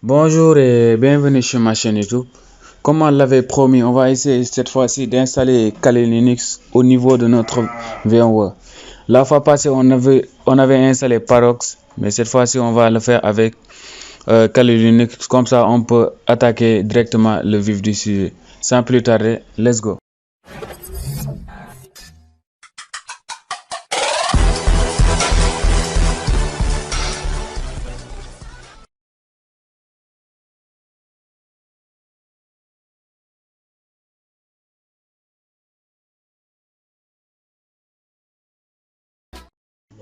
Bonjour et bienvenue sur ma chaîne YouTube. Comme on l'avait promis, on va essayer cette fois-ci d'installer Kali Linux au niveau de notre VMware. La fois passée, on avait installé Parox, mais cette fois-ci, on va le faire avec Kali Linux. Comme ça, on peut attaquer directement le vif du sujet. Sans plus tarder, let's go.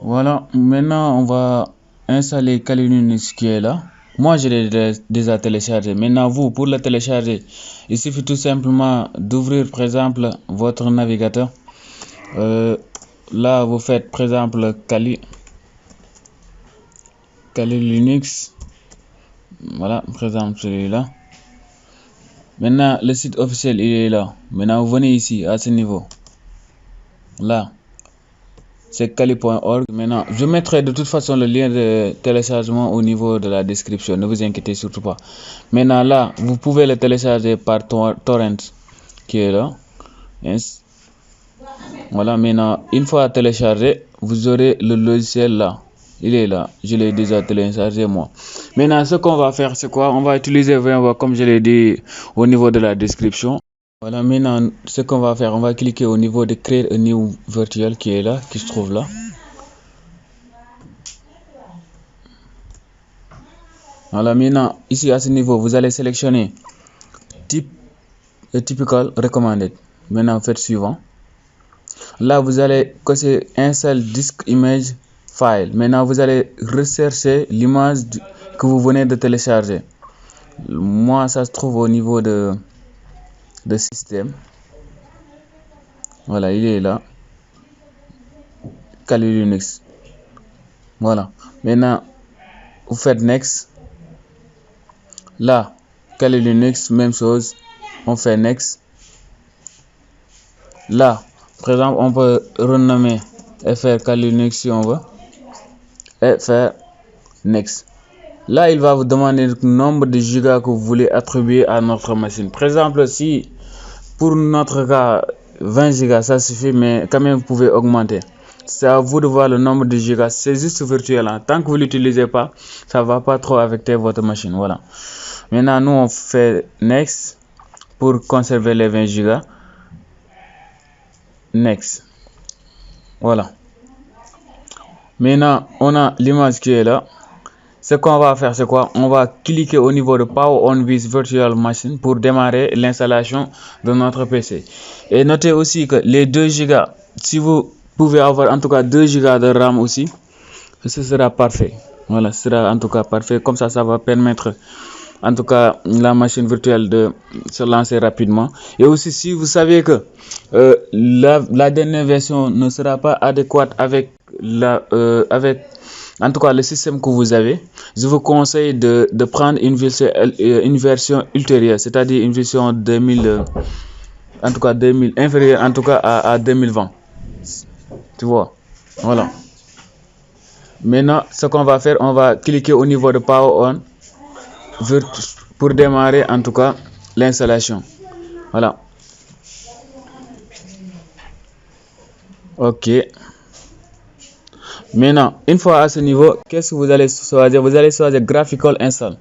Voilà, maintenant on va installer Kali Linux qui est là. Moi je l'ai déjà téléchargé. Maintenant vous, pour le télécharger, il suffit tout simplement d'ouvrir par exemple votre navigateur. Là vous faites par exemple Kali Linux. Voilà, par exemple celui-là. Maintenant le site officiel il est là. Maintenant vous venez ici à ce niveau. Là. C'est kali.org. Maintenant, je mettrai de toute façon le lien de téléchargement au niveau de la description. Ne vous inquiétez surtout pas. Maintenant, là, vous pouvez le télécharger par torrent qui est là. Yes. Voilà, maintenant, une fois téléchargé, vous aurez le logiciel là. Il est là. Je l'ai déjà téléchargé moi. Maintenant, ce qu'on va faire, c'est quoi? On va utiliser VMware comme je l'ai dit au niveau de la description. Voilà, maintenant, ce qu'on va faire, on va cliquer au niveau de créer un new virtual qui est là, qui se trouve là. Voilà, maintenant, ici à ce niveau, vous allez sélectionner type et typical recommended. Maintenant, faites suivant. Là, vous allez cocher install disk image file. Maintenant, vous allez rechercher l'image que vous venez de télécharger. Moi, ça se trouve au niveau de système. Voilà, il est là. Kali Linux. Voilà. Maintenant, vous faites next. Là, Kali Linux, même chose. On fait next. Là, par exemple, on peut renommer et faire Kali Linux si on veut. Et faire next. Là, il va vous demander le nombre de gigas que vous voulez attribuer à notre machine. Par exemple, si pour notre cas 20 gigas ça suffit, mais quand même vous pouvez augmenter. C'est à vous de voir le nombre de gigas. C'est juste virtuel. Hein. Tant que vous l'utilisez pas, ça va pas trop affecter votre machine. Voilà. Maintenant, nous on fait next pour conserver les 20 gigas. Next. Voilà. Maintenant, on a l'image qui est là. Ce qu'on va faire, c'est quoi? On va cliquer au niveau de Power on this virtual machine pour démarrer l'installation de notre PC. Et notez aussi que les 2 Go, si vous pouvez avoir en tout cas 2 Go de RAM aussi, ce sera parfait. Voilà, ce sera en tout cas parfait. Comme ça va permettre en tout cas la machine virtuelle de se lancer rapidement. Et aussi, si vous savez que la dernière version ne sera pas adéquate avec en tout cas le système que vous avez, je vous conseille de prendre une version ultérieure, c'est-à-dire une version 2000, en tout cas 2000, inférieure en tout cas à 2020. Tu vois, voilà. Maintenant, ce qu'on va faire, on va cliquer au niveau de Power On pour démarrer en tout cas l'installation. Voilà. Ok. Maintenant, une fois à ce niveau, qu'est-ce que vous allez choisir? Vous allez choisir Graphical Install.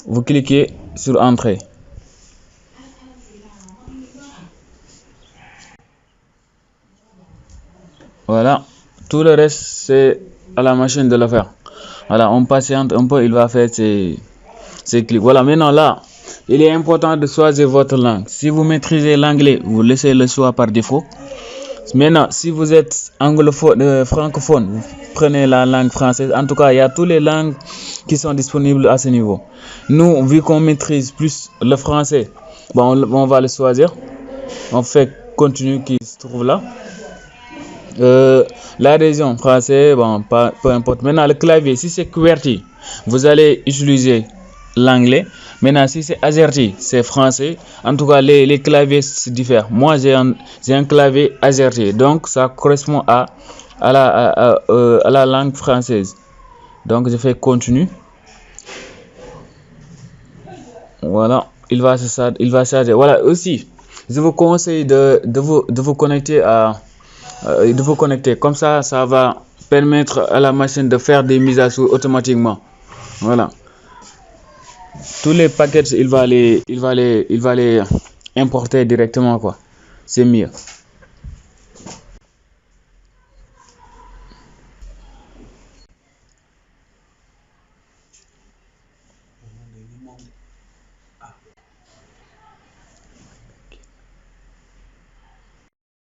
Vous cliquez sur Entrée. Voilà. Tout le reste, c'est à la machine de le faire. Voilà, on patiente un peu, il va faire ses clics. Voilà, maintenant là, il est important de choisir votre langue. Si vous maîtrisez l'anglais, vous laissez le choix par défaut. Maintenant, si vous êtes anglophone, francophone, vous prenez la langue française. En tout cas, il y a toutes les langues qui sont disponibles à ce niveau. Nous, vu qu'on maîtrise plus le français, bon, on va le choisir. On fait continue qui se trouve là. La région française, bon, peu importe. Maintenant, le clavier, si c'est QWERTY, vous allez utiliser l'anglais. Maintenant, si c'est AZERTY, c'est français. En tout cas, les claviers se diffèrent. Moi, j'ai un clavier AZERTY, donc ça correspond à la langue française. Donc, je fais continue. Voilà, il va charger. Voilà, aussi, je vous conseille de vous connecter de vous connecter. Comme ça va permettre à la machine de faire des mises à jour automatiquement. Voilà. Tous les paquets, il va les importer directement, quoi. C'est mieux.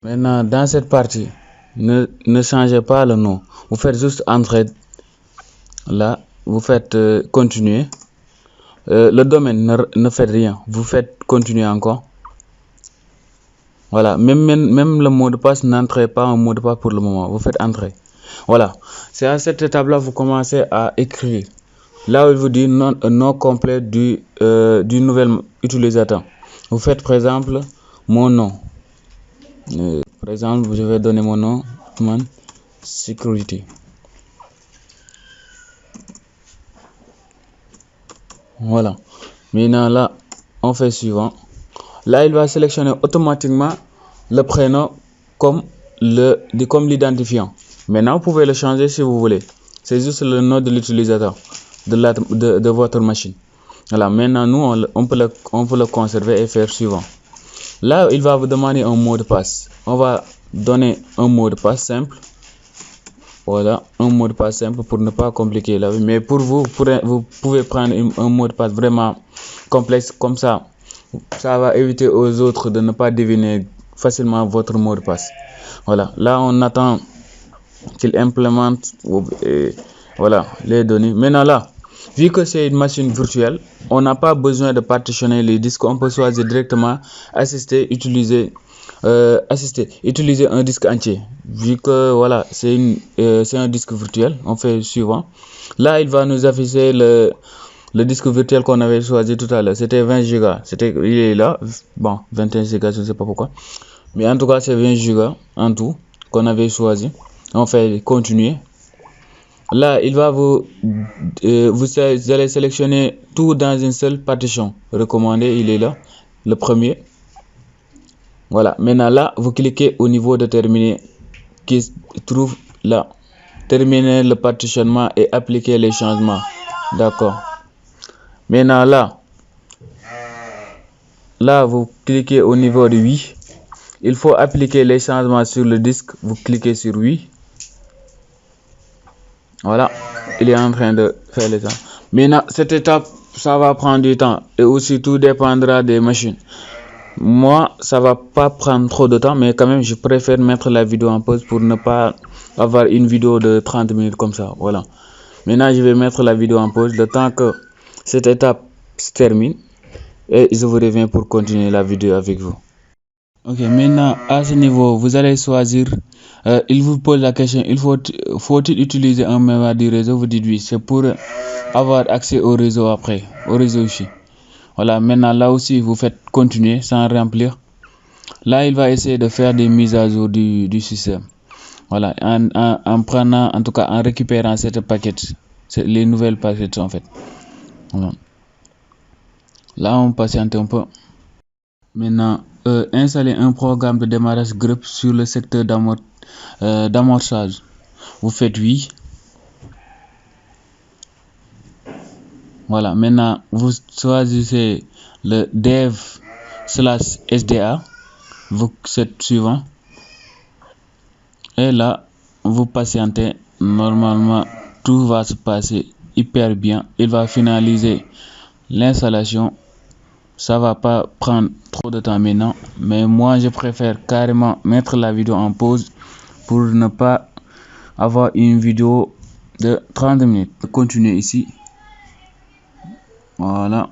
Maintenant, dans cette partie, ne changez pas le nom. Vous faites juste entrer là, vous faites continuer. Le domaine, ne faites rien. Vous faites continuer encore. Voilà, même le mot de passe, n'entrez pas un mot de passe pour le moment. Vous faites entrer. Voilà, c'est à cette étape-là vous commencez à écrire. Là où il vous dit nom complet du nouvel utilisateur. Vous faites par exemple mon nom. Par exemple, je vais donner mon nom, Othman Security. Voilà. Maintenant là, on fait suivant. Là, il va sélectionner automatiquement le prénom comme l'identifiant. Maintenant, vous pouvez le changer si vous voulez. C'est juste le nom de l'utilisateur de votre machine. Voilà. Maintenant, nous, on peut le conserver et faire suivant. Là, il va vous demander un mot de passe. On va donner un mot de passe simple. Voilà, un mot de passe simple pour ne pas compliquer la vie. Mais pour vous, vous pouvez prendre un mot de passe vraiment complexe comme ça. Ça va éviter aux autres de ne pas deviner facilement votre mot de passe. Voilà, là on attend qu'il implémente voilà, les données. Maintenant là, vu que c'est une machine virtuelle, on n'a pas besoin de partitionner les disques. On peut choisir directement utiliser un disque entier. Vu que voilà, c'est un disque virtuel, on fait suivant. Là, il va nous afficher le disque virtuel qu'on avait choisi tout à l'heure. C'était 20 Go. Il est là. Bon, 21 Go, je ne sais pas pourquoi. Mais en tout cas, c'est 20 Go en tout qu'on avait choisi. On fait continuer. Là, il va vous allez sélectionner tout dans une seule partition. Recommandé, il est là. Le premier. Voilà. Maintenant, là, vous cliquez au niveau de terminer qui se trouve là. Terminer le partitionnement et appliquer les changements. D'accord. Maintenant, là, vous cliquez au niveau de oui. Il faut appliquer les changements sur le disque. Vous cliquez sur oui. Voilà, il est en train de faire les temps. Maintenant, cette étape, ça va prendre du temps et aussi tout dépendra des machines. Moi, ça va pas prendre trop de temps, mais quand même, je préfère mettre la vidéo en pause pour ne pas avoir une vidéo de 30 minutes comme ça. Voilà. Maintenant, je vais mettre la vidéo en pause le temps que cette étape se termine et je vous reviens pour continuer la vidéo avec vous. Ok, maintenant à ce niveau, vous allez choisir. Il vous pose la question, faut-il utiliser un mémoire du réseau? Vous dites oui, c'est pour avoir accès au réseau après, au réseau ici. Voilà, maintenant là aussi, vous faites continuer sans remplir. Là, il va essayer de faire des mises à jour du système. Voilà, en prenant, en tout cas, en récupérant cette paquette, les nouvelles paquettes en fait. Voilà. Là, on patiente un peu. Maintenant, installer un programme de démarrage groupe sur le secteur d'amorçage. Vous faites oui. Voilà, maintenant, vous choisissez le dev/SDA. Vous faites suivant. Et là, vous patientez. Normalement, tout va se passer hyper bien. Il va finaliser l'installation. Ça va pas prendre trop de temps maintenant, mais moi je préfère carrément mettre la vidéo en pause pour ne pas avoir une vidéo de 30 minutes. Continuer ici. Voilà.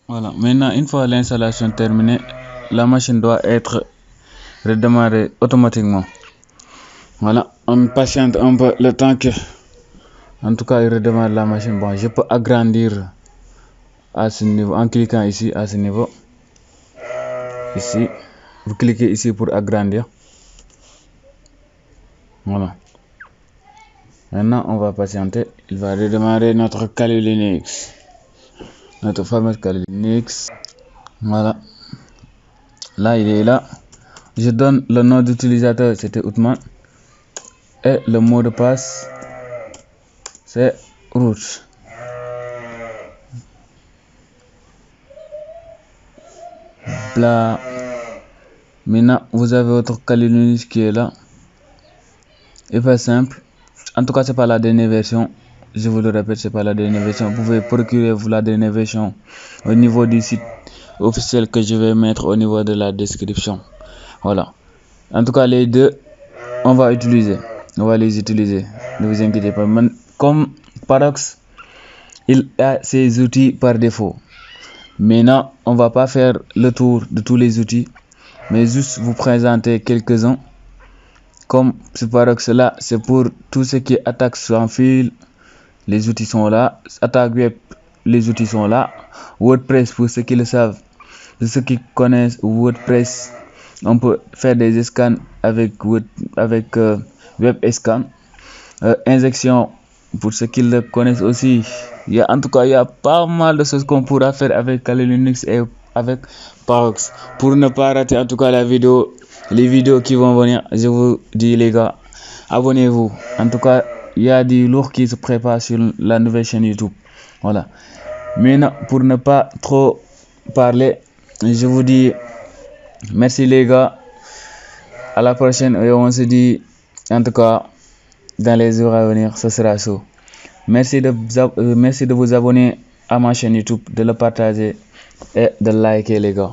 Voilà. Maintenant, une fois l'installation terminée, la machine doit être redémarrée automatiquement. Voilà. On patiente un peu le temps que, en tout cas, il redémarre la machine. Bon, je peux agrandir à ce niveau en cliquant ici à ce niveau. Ici, vous cliquez ici pour agrandir. Voilà. Maintenant, on va patienter. Il va redémarrer notre Kali Linux. notre fameux Kali Linux. Voilà. Là, il est là. Je donne le nom d'utilisateur, c'était Outman. Et le mot de passe, c'est root. Là, maintenant, vous avez votre Kali Linux qui est là. Hyper simple. En tout cas, c'est pas la dernière version. Je vous le répète, c'est pas la dernière version. Vous pouvez procurer vous la dernière version au niveau du site officiel que je vais mettre au niveau de la description. Voilà. En tout cas, les deux, on va les utiliser. Ne vous inquiétez pas. Comme Parox, il a ses outils par défaut. Maintenant, on va pas faire le tour de tous les outils, mais juste vous présenter quelques-uns. Comme ce Parox là, c'est pour tout ce qui est attaque sans fil. Les outils sont là. Attaque web, les outils sont là. WordPress, pour ceux qui le savent, ceux qui connaissent WordPress, on peut faire des scans avec WebScan. Injection, pour ceux qui le connaissent aussi. En tout cas, il y a pas mal de choses qu'on pourra faire avec Kali Linux et avec Parox. Pour ne pas rater en tout cas les vidéos qui vont venir, je vous dis les gars, abonnez-vous. En tout cas, il y a du lourd qui se prépare sur la nouvelle chaîne YouTube. Voilà. Maintenant, pour ne pas trop parler, je vous dis merci les gars. À la prochaine et on se dit en tout cas dans les jours à venir, ce sera chaud. Merci de vous abonner à ma chaîne YouTube, de le partager et de liker les gars.